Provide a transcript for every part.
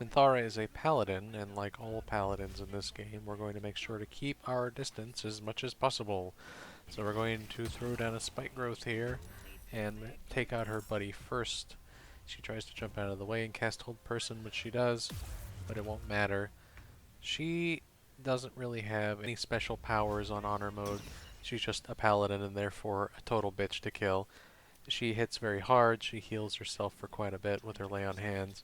Minthara is a paladin, and like all paladins in this game, we're going to make sure to keep our distance as much as possible. So we're going to throw down a spike growth here and take out her buddy first. She tries to jump out of the way and cast Hold Person, which she does, but it won't matter. She doesn't really have any special powers on honor mode. She's just a paladin and therefore a total bitch to kill. She hits very hard. She heals herself for quite a bit with her lay on hands.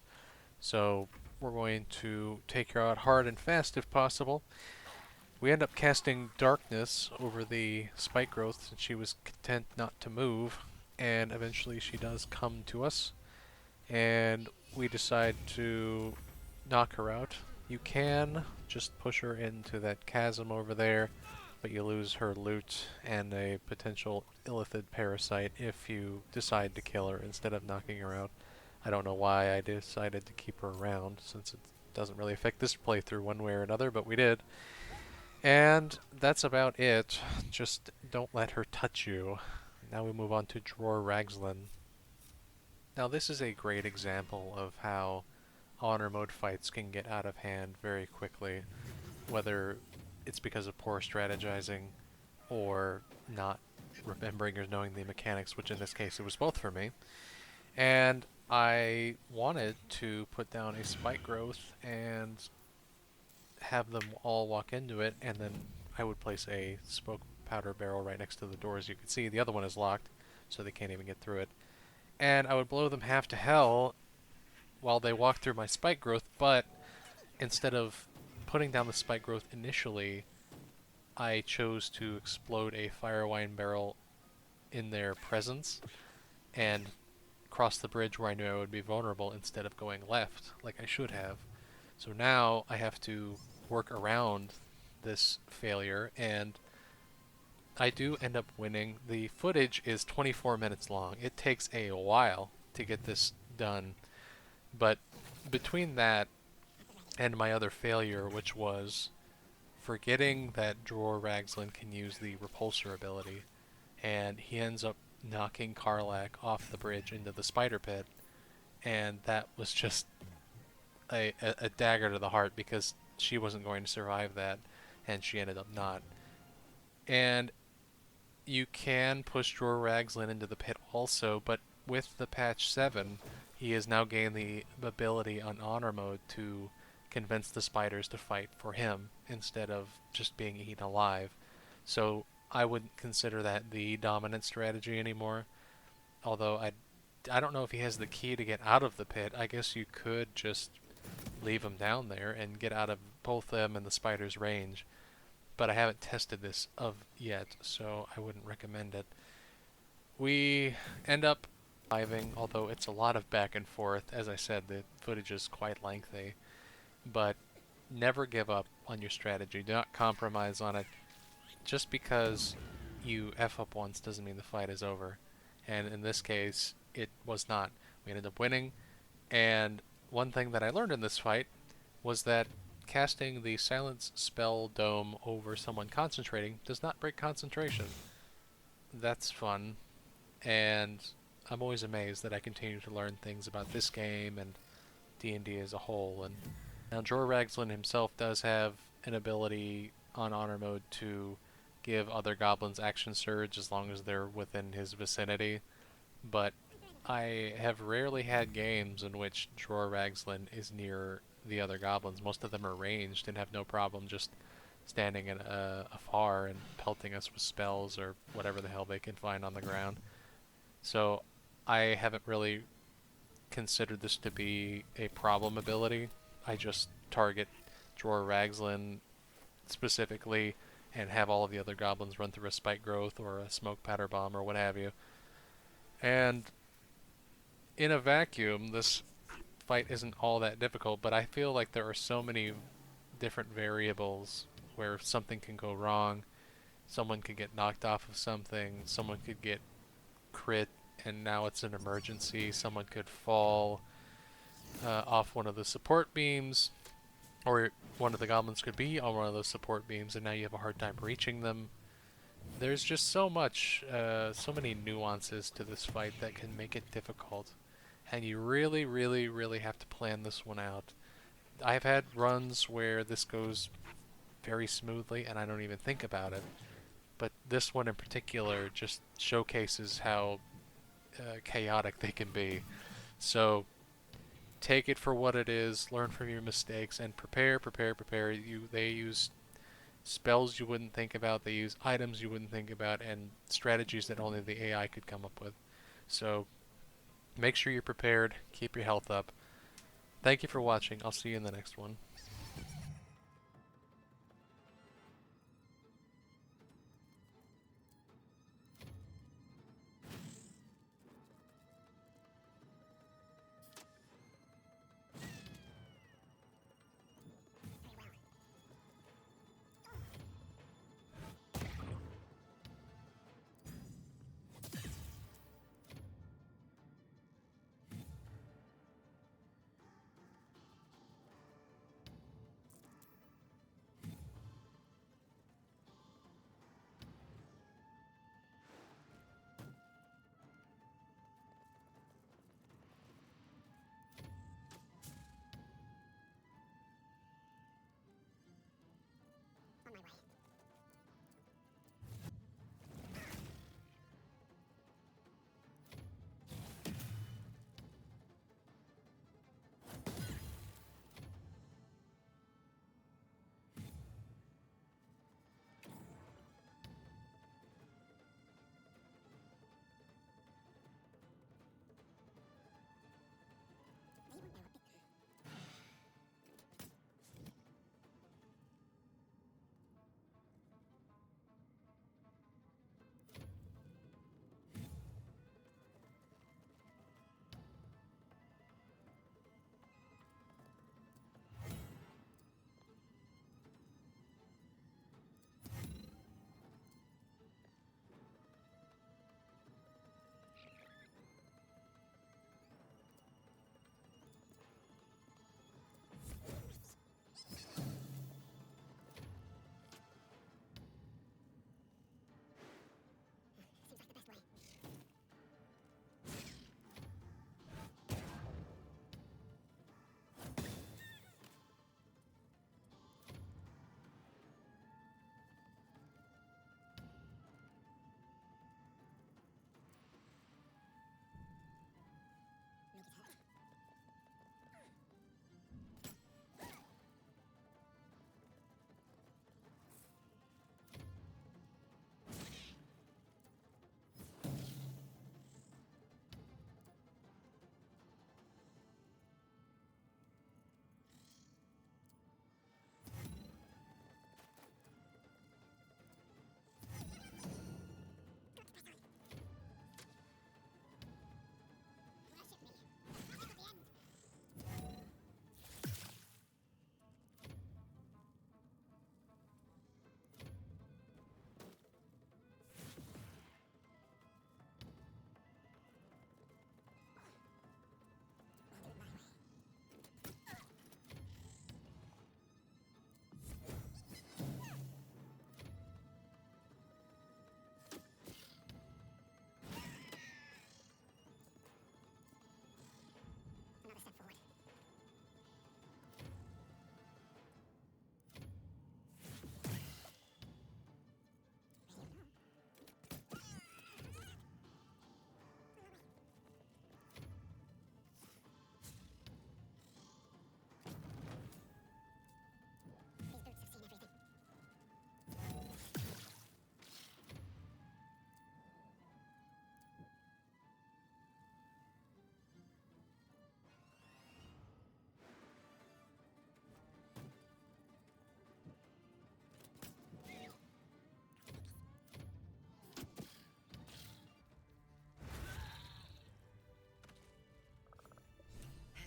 So we're going to take her out hard and fast if possible. We end up casting Darkness over the spike growth since she was content not to move, and eventually she does come to us, and we decide to knock her out. You can just push her into that chasm over there, but you lose her loot and a potential illithid parasite if you decide to kill her instead of knocking her out. I don't know why I decided to keep her around, since it doesn't really affect this playthrough one way or another, but we did. And that's about it. Just don't let her touch you. Now we move on to Dror Ragzlin. Now this is a great example of how honor mode fights can get out of hand very quickly, whether it's because of poor strategizing or not remembering or knowing the mechanics, which in this case it was both for me. And I wanted to put down a spike growth and have them all walk into it, and then I would place a smoke powder barrel right next to the door. As you can see, the other one is locked, so they can't even get through it. And I would blow them half to hell while they walk through my spike growth, but instead of putting down the spike growth initially, I chose to explode a fire wine barrel in their presence and cross the bridge where I knew I would be vulnerable instead of going left like I should have. So now I have to work around this failure, and I do end up winning. The footage is 24 minutes long. It takes a while to get this done, but between that and my other failure, which was forgetting that Dror Ragzlin can use the repulsor ability, and he ends up knocking Karlach off the bridge into the spider pit, and that was just a dagger to the heart because she wasn't going to survive that, and she ended up not. And you can push Dror Ragzlin into the pit also, but with the patch 7, he has now gained the ability on honor mode to convince the spiders to fight for him instead of just being eaten alive. So I wouldn't consider that the dominant strategy anymore. Although I don't know if he has the key to get out of the pit. I guess you could just leave him down there and get out of both them and the spider's range. But I haven't tested this of yet, so I wouldn't recommend it. We end up surviving, although it's a lot of back and forth. As I said, the footage is quite lengthy. But never give up on your strategy. Do not compromise on it. Just because you F up once doesn't mean the fight is over. And in this case, it was not. We ended up winning, and one thing that I learned in this fight was that casting the Silence Spell Dome over someone concentrating does not break concentration. That's fun, and I'm always amazed that I continue to learn things about this game and D&D as a whole. And now Dror Ragzlin himself does have an ability on honor mode to give other goblins action surge as long as they're within his vicinity, but I have rarely had games in which Dror Ragzlin is near the other goblins. Most of them are ranged and have no problem just standing in afar and pelting us with spells or whatever the hell they can find on the ground. So I haven't really considered this to be a problem ability. I just target Dror Ragzlin specifically and have all of the other goblins run through a spike growth or a smoke powder bomb or what have you. And in a vacuum, this fight isn't all that difficult, but I feel like there are so many different variables where something can go wrong. Someone could get knocked off of something, someone could get crit and now it's an emergency, someone could fall off one of the support beams, or one of the goblins could be on one of those support beams and now you have a hard time reaching them. There's just so much, so many nuances to this fight that can make it difficult. And you really, really, really have to plan this one out. I've had runs where this goes very smoothly and I don't even think about it. But this one in particular just showcases how chaotic they can be. So take it for what it is, learn from your mistakes, and prepare. They use spells you wouldn't think about, they use items you wouldn't think about, and strategies that only the AI could come up with. So make sure you're prepared, keep your health up. Thank you for watching. I'll see you in the next one.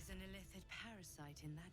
There's an illicit parasite in that